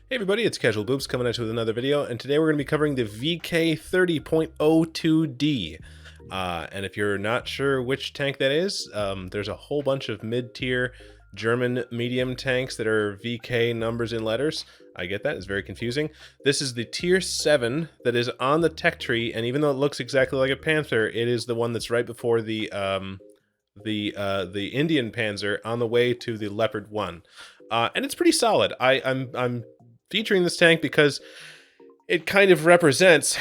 Hey everybody, it's Casual Boobs coming at you with another video, and today we're going to be covering the VK30.02D. And if you're not sure which tank that is, there's a whole bunch of mid-tier German medium tanks that are VK numbers in letters. I get that, it's very confusing. This is the tier 7 that is on the tech tree, and even though it looks exactly like a Panther, it is the one that's right before the Indien Panzer on the way to the Leopard 1. And it's pretty solid. I'm featuring this tank because it kind of represents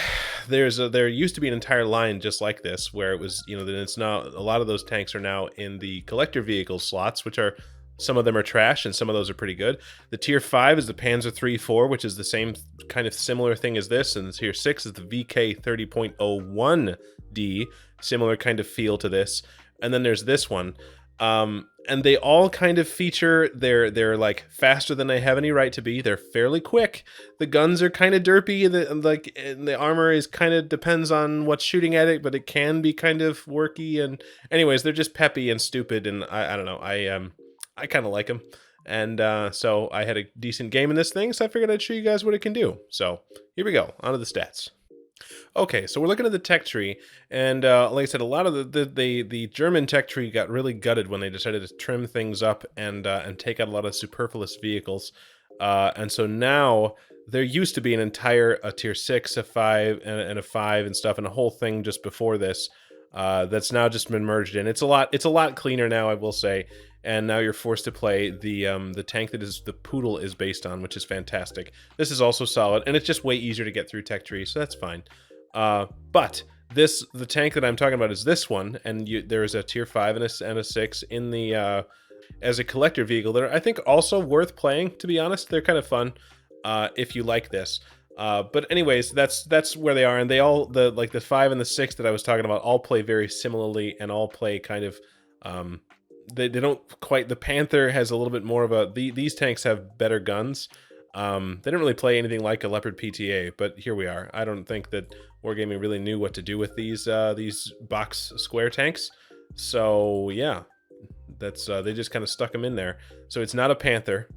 there used to be an entire line just like this where it was, then it's now a lot of those tanks are now in the collector vehicle slots, which are some of them are trash and some of those are pretty good. The tier 5 is the Panzer 3-4, which is the same kind of similar thing as this, and the tier 6 is the VK 30.01D, similar kind of feel to this. And then there's this one. And they all kind of feature, they're like faster than they have any right to be. They're fairly quick. The guns are kind of derpy. The armor is kind of depends on what's shooting at it, but it can be kind of worky. And anyways, they're just peppy and stupid. And I don't know. I kind of like them. And so I had a decent game in this thing, so I figured I'd show you guys what it can do. So here we go. On to the stats. Okay, so we're looking at the tech tree, and like I said, a lot of the German tech tree got really gutted when they decided to trim things up and take out a lot of superfluous vehicles, and so now there used to be an entire tier 6, a 5, and a 5 and stuff, and a whole thing just before this that's now just been merged in. It's a lot cleaner now, I will say. And now you're forced to play the tank that is the Poodle is based on, which is fantastic. This is also solid, and it's just way easier to get through tech tree, so that's fine. But the tank that I'm talking about is this one, and there is a tier 5 and a 6 in the as a collector vehicle that are, I think, also worth playing. To be honest, they're kind of fun if you like this. But anyways, that's where they are, and they all the 5 and the 6 that I was talking about all play very similarly, and all play kind of they don't quite. The Panther has a little bit more of a these tanks have better guns. They don't really play anything like a Leopard PTA, but here we are. I don't think that Wargaming really knew what to do with these box square tanks. So yeah, that's they just kind of stuck them in there. So it's not a Panther.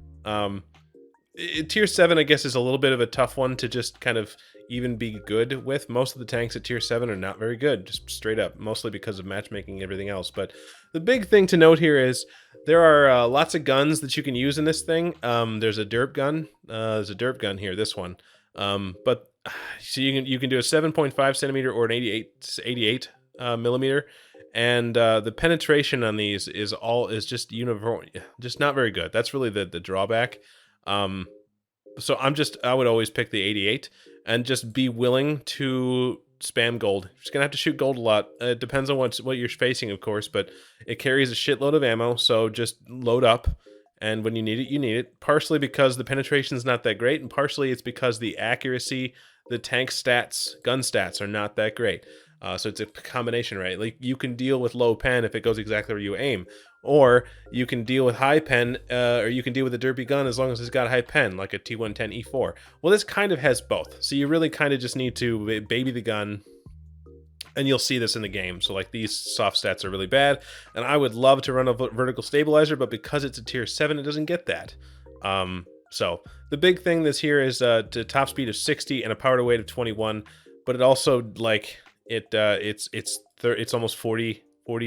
Tier 7, I guess, is a little bit of a tough one to just kind of even be good with. Most of the tanks at tier 7 are not very good, just straight up, mostly because of matchmaking and everything else. But the big thing to note here is there are lots of guns that you can use in this thing. There's a derp gun. There's a derp gun here, this one. But so you can do a 7.5 centimeter or an 88 millimeter. And the penetration on these is just uniform, just not very good. That's really the drawback. So I would always pick the 88 and just be willing to spam gold. You're just gonna have to shoot gold a lot. It depends on what you're facing, of course, but it carries a shitload of ammo, so just load up, and when you need it, you need it. Partially because the penetration is not that great, and partially it's because the accuracy, the tank stats, gun stats are not that great. So it's a combination, right? Like, you can deal with low pen if it goes exactly where you aim, or you can deal with high pen, or you can deal with a derpy gun as long as it's got a high pen, like a T110E4. Well, this kind of has both, so you really kind of just need to baby the gun, and you'll see this in the game. So like, these soft stats are really bad, and I would love to run a vertical stabilizer, but because it's a tier 7, it doesn't get that. So the big thing this here is to top speed of 60 and a power to weight of 21, but it also, like, it's almost 40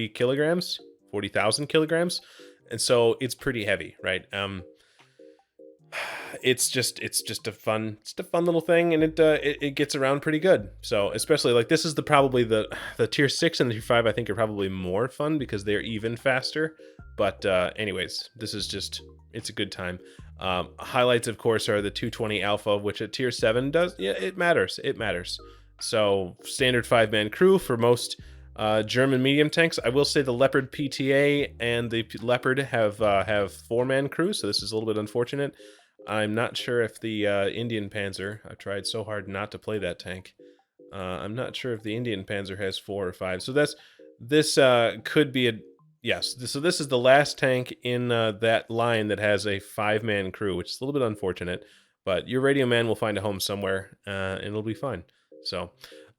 kilograms, 40,000 kilograms, and so it's pretty heavy, right? It's just a fun little thing, and it gets around pretty good. So especially, like, this is probably the tier 6 and the tier 5, I think, are probably more fun because they're even faster. But anyways, this is it's a good time. Highlights, of course, are the 220 Alpha, which at tier 7 does, yeah, it matters. So standard 5-man crew for most German medium tanks. I will say the Leopard PTA and the Leopard have 4-man crews, so this is a little bit unfortunate. I'm not sure if the Indien Panzer, I've tried so hard not to play that tank. I'm not sure if the Indien Panzer has 4 or 5. So this could be yes. So this is the last tank in that line that has a 5-man crew, which is a little bit unfortunate. But your radio man will find a home somewhere, and it'll be fine. So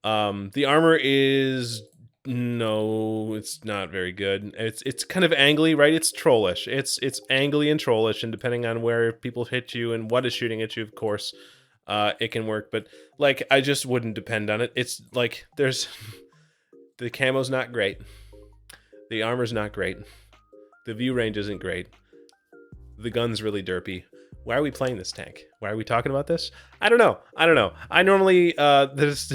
the armor is No, it's not very good. It's kind of angly, right? It's trollish. It's angly and trollish, and depending on where people hit you and what is shooting at you, of course, it can work. But like, I just wouldn't depend on it. It's like there's the camo's not great, the armor's not great, the view range isn't great, the gun's really derpy. Why are we playing this tank? Why are we talking about this? I don't know. I don't know. I normally, there's,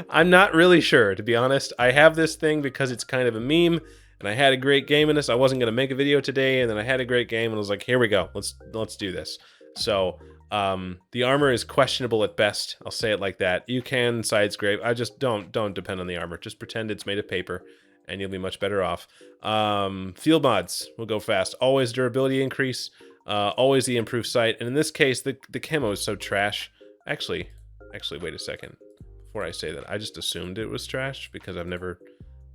I'm not really sure, to be honest. I have this thing because it's kind of a meme, and I had a great game in this. I wasn't going to make a video today, and then I had a great game, and I was like, here we go. Let's do this. So, the armor is questionable at best. I'll say it like that. You can side scrape. I just don't depend on the armor. Just pretend it's made of paper, and you'll be much better off. Field mods will go fast. Always durability increase. Always the improved sight, and in this case, the camo is so trash. Actually, wait a second. Before I say that, I just assumed it was trash because I've never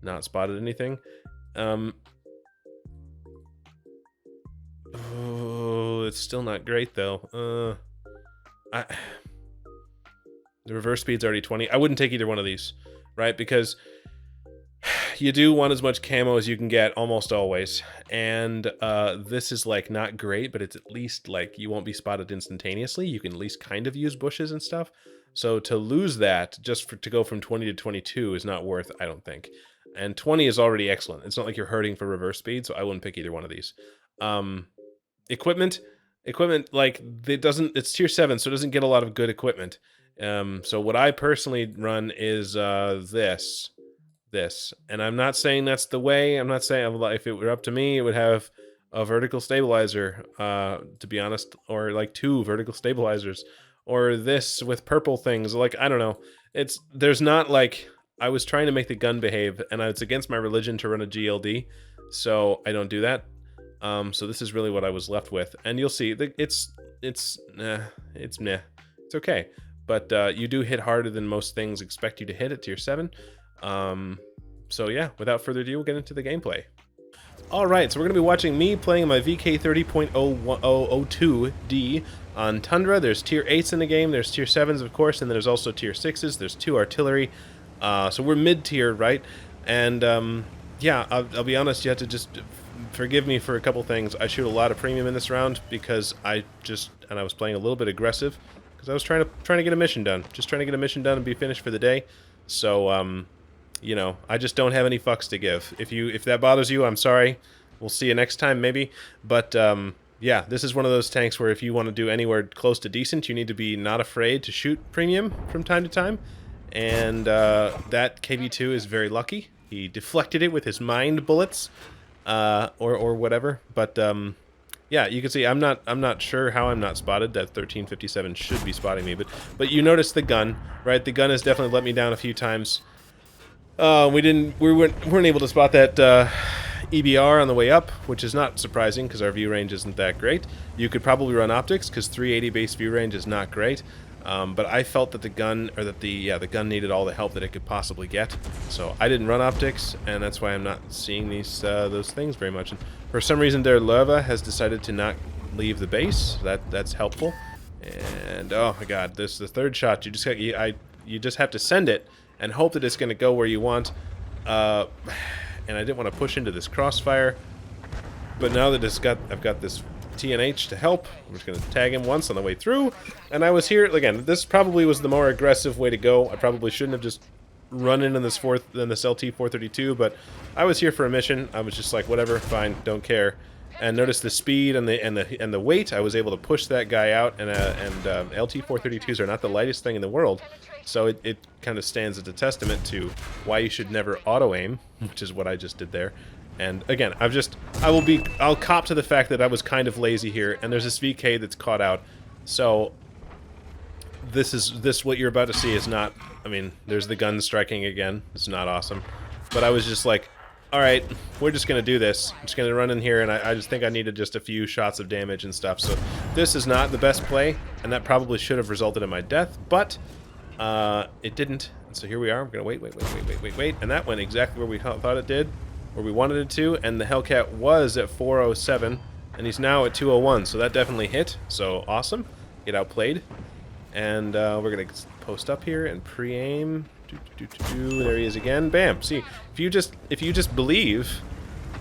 not spotted anything. Oh, it's still not great though. The reverse speed's already 20. I wouldn't take either one of these, right? Because you do want as much camo as you can get almost always, and this is like not great, but it's at least like you won't be spotted instantaneously. You can at least kind of use bushes and stuff. So to lose that just to go from 20 to 22 is not worth, I don't think. And 20 is already excellent. It's not like you're hurting for reverse speed, so I wouldn't pick either one of these. Equipment, like it's tier 7, so it doesn't get a lot of good equipment. So what I personally run is this, and I'm not saying that's the way. I'm not saying, if it were up to me, it would have a vertical stabilizer, to be honest, or like 2 vertical stabilizers, or this with purple things. Like, I don't know. There's not like, I was trying to make the gun behave, and it's against my religion to run a GLD, so I don't do that. So this is really what I was left with, and you'll see that it's meh. It's okay, but you do hit harder than most things expect you to hit at tier 7. So yeah, without further ado, we'll get into the gameplay. Alright, so we're going to be watching me playing my VK 30.002D on Tundra. There's tier 8s in the game, there's tier 7s of course, and there's also tier 6s, there's 2 artillery. So we're mid-tier, right? And yeah, I'll be honest, you have to just forgive me for a couple things. I shoot a lot of premium in this round because I was playing a little bit aggressive because I was trying to get a mission done. Just trying to get a mission done and be finished for the day. So, you know, I just don't have any fucks to give. If that bothers you, I'm sorry. We'll see you next time, maybe. But, yeah, this is one of those tanks where if you want to do anywhere close to decent, you need to be not afraid to shoot premium from time to time. And that KV-2 is very lucky. He deflected it with his mind bullets, or whatever. But yeah, you can see I'm not sure how I'm not spotted. That 1357 should be spotting me, but you notice the gun, right? The gun has definitely let me down a few times. We weren't able to spot that EBR on the way up, which is not surprising because our view range isn't that great. You could probably run optics because 380 base view range is not great. But I felt that the gun needed all the help that it could possibly get. So I didn't run optics, and that's why I'm not seeing those things very much. And for some reason, their Leva has decided to not leave the base. That's helpful. And oh my God, this is the third shot. You just have to send it and hope that it's going to go where you want. And I didn't want to push into this crossfire, but now that I've got this TNH to help, I'm just going to tag him once on the way through, and I was here again. This probably was the more aggressive way to go. I probably shouldn't have just run into this LT 432, but I was here for a mission. I was just like, whatever, fine, don't care. And notice the speed and the weight. I was able to push that guy out, and LT 432s are not the lightest thing in the world, so it kind of stands as a testament to why you should never auto aim, which is what I just did there. And again, I'll cop to the fact that I was kind of lazy here, and there's this VK that's caught out. So what you're about to see is not, I mean, there's the gun striking again. It's not awesome. But I was just like, all right, we're just going to do this. I'm just going to run in here, and I just think I needed just a few shots of damage and stuff. So this is not the best play, and that probably should have resulted in my death, but it didn't. So here we are. I'm going to wait. And that went exactly where we thought it did, where we wanted it to, and the Hellcat was at 407, and he's now at 201, so that definitely hit. So awesome. Get outplayed. And we're going to post up here and pre-aim. There he is again. Bam. See, if you just believe,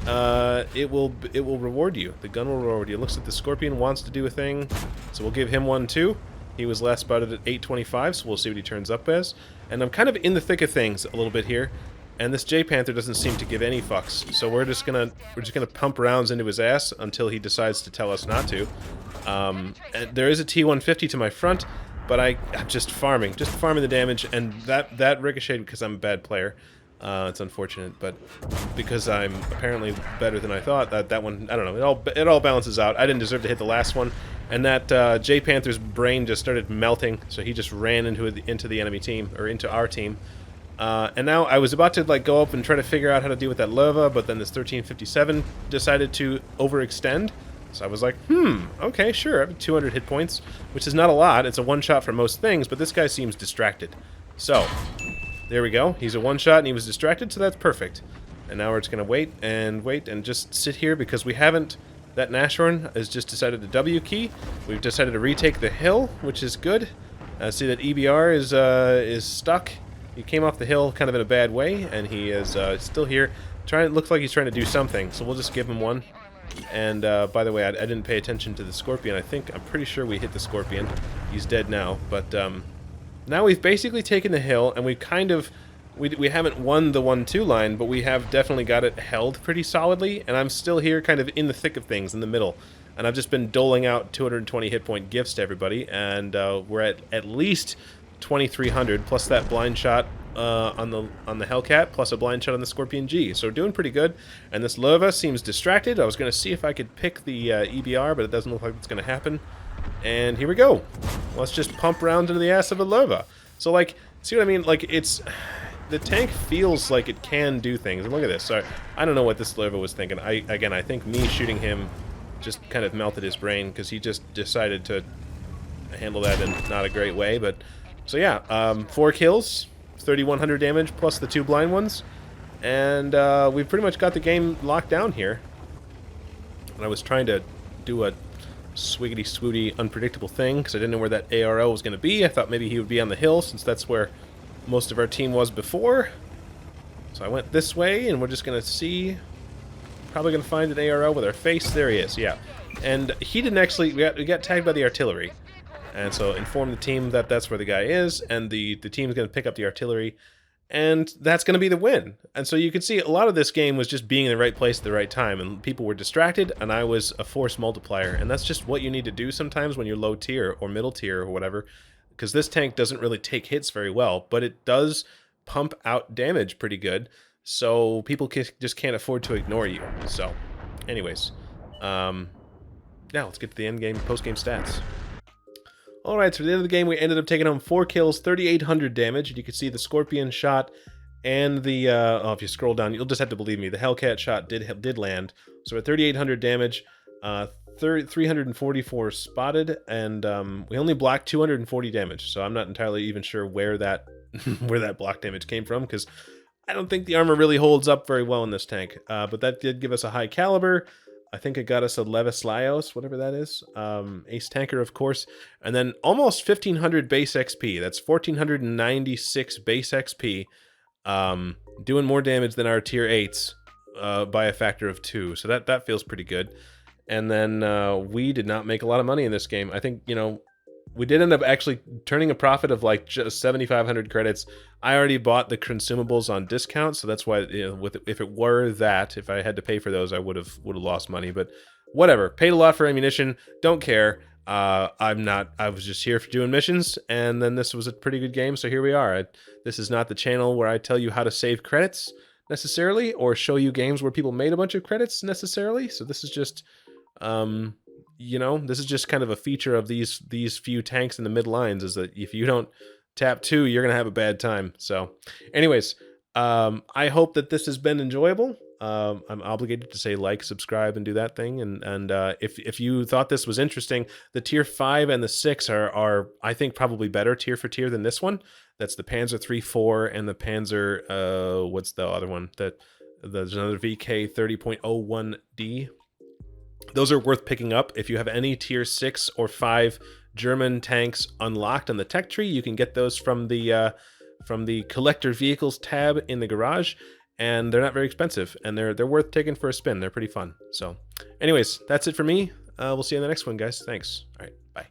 it will reward you. The gun will reward you. It looks like the Scorpion wants to do a thing, so we'll give him one too. He was last spotted at 825, so we'll see what he turns up as. And I'm kind of in the thick of things a little bit here, and this Panther doesn't seem to give any fucks. So we're just gonna pump rounds into his ass until he decides to tell us not to. And there is a T-150 to my front, but I'm just farming the damage, and that ricocheted because I'm a bad player. It's unfortunate, but because I'm apparently better than I thought, that one, I don't know, it all balances out. I didn't deserve to hit the last one, and that Panther's brain just started melting, so he just ran into the enemy team, or into our team. And now I was about to like go up and try to figure out how to deal with that Lova, but then this 1357 decided to overextend. So I was like, okay, sure, I have 200 hit points, which is not a lot. It's a one-shot for most things, but this guy seems distracted. So, there we go. He's a one-shot and he was distracted, so that's perfect. And now we're just going to wait and just sit here because we haven't... That Nashorn has just decided to W key. We've decided to retake the hill, which is good. See that EBR is stuck. He came off the hill kind of in a bad way, and he is still here. Looks like he's trying to do something, so we'll just give him one. And by the way, I didn't pay attention to the Scorpion. I'm pretty sure we hit the Scorpion. He's dead now, but now we've basically taken the hill, and we haven't won the 1-2 line, but we have definitely got it held pretty solidly, and I'm still here kind of in the thick of things, in the middle. And I've just been doling out 220 hit point gifts to everybody, and we're at least 2,300, plus that blind shot on the Hellcat, plus a blind shot on the Scorpion G. So we're doing pretty good. And this Lova seems distracted. I was going to see if I could pick the EBR, but it doesn't look like it's going to happen. And here we go. Let's just pump rounds into the ass of a Lova. So, like, see what I mean? Like, the tank feels like it can do things. And look at this. Sorry, I don't know what this Lova was thinking. I think me shooting him just kind of melted his brain, because he just decided to handle that in not a great way. But so yeah, 4 kills, 3,100 damage plus the 2 blind ones, and we've pretty much got the game locked down here. And I was trying to do a swiggity swooty unpredictable thing because I didn't know where that ARO was going to be. I thought maybe he would be on the hill, since that's where most of our team was before. So I went this way, and we're just going to see. Probably going to find an ARO with our face. There he is, yeah. And he didn't actually... We got tagged by the artillery. And so inform the team that that's where the guy is, and the team's going to pick up the artillery, and that's going to be the win. And so you can see a lot of this game was just being in the right place at the right time, and people were distracted, and I was a force multiplier. And that's just what you need to do sometimes when you're low tier or middle tier or whatever, because this tank doesn't really take hits very well, but it does pump out damage pretty good, so people just can't afford to ignore you. So, anyways, now let's get to the end game, post-game stats. Alright, so at the end of the game, we ended up taking home 4 kills, 3,800 damage, and you can see the Scorpion shot and the, oh, if you scroll down, you'll just have to believe me, the Hellcat shot did land. So at 3,800 damage, 344 spotted, and we only blocked 240 damage, so I'm not entirely even sure where that where that block damage came from, because I don't think the armor really holds up very well in this tank. But that did give us a high caliber. I think it got us a Levis Lyos, whatever that is. Ace Tanker, of course. And then almost 1,500 base XP. That's 1,496 base XP. Doing more damage than our tier 8s by a factor of 2. So that feels pretty good. And then we did not make a lot of money in this game. I think, you know, we did end up actually turning a profit of like just 7,500 credits. I already bought the consumables on discount, so that's why, you know, if it were that, if I had to pay for those, I would have lost money. But whatever, paid a lot for ammunition. Don't care. I was just here for doing missions, and then this was a pretty good game, so here we are. This is not the channel where I tell you how to save credits necessarily, or show you games where people made a bunch of credits necessarily. So this is just, you know, this is just kind of a feature of these few tanks in the mid lines, is that if you don't tap 2, you're gonna have a bad time. So anyways, I hope that this has been enjoyable. I'm obligated to say like, subscribe, and do that thing. And if you thought this was interesting, the tier 5 and the 6 are I think probably better tier for tier than this one. That's the Panzer 3-4 and the Panzer, what's the other one? There's another VK 30.01D. Those are worth picking up. If you have any tier 6 or 5 German tanks unlocked on the tech tree, you can get those from the from the collector vehicles tab in the garage, and they're not very expensive, and they're worth taking for a spin. They're pretty fun. So anyways, that's it for me. We'll see you in the next one, guys. Thanks. All right, bye.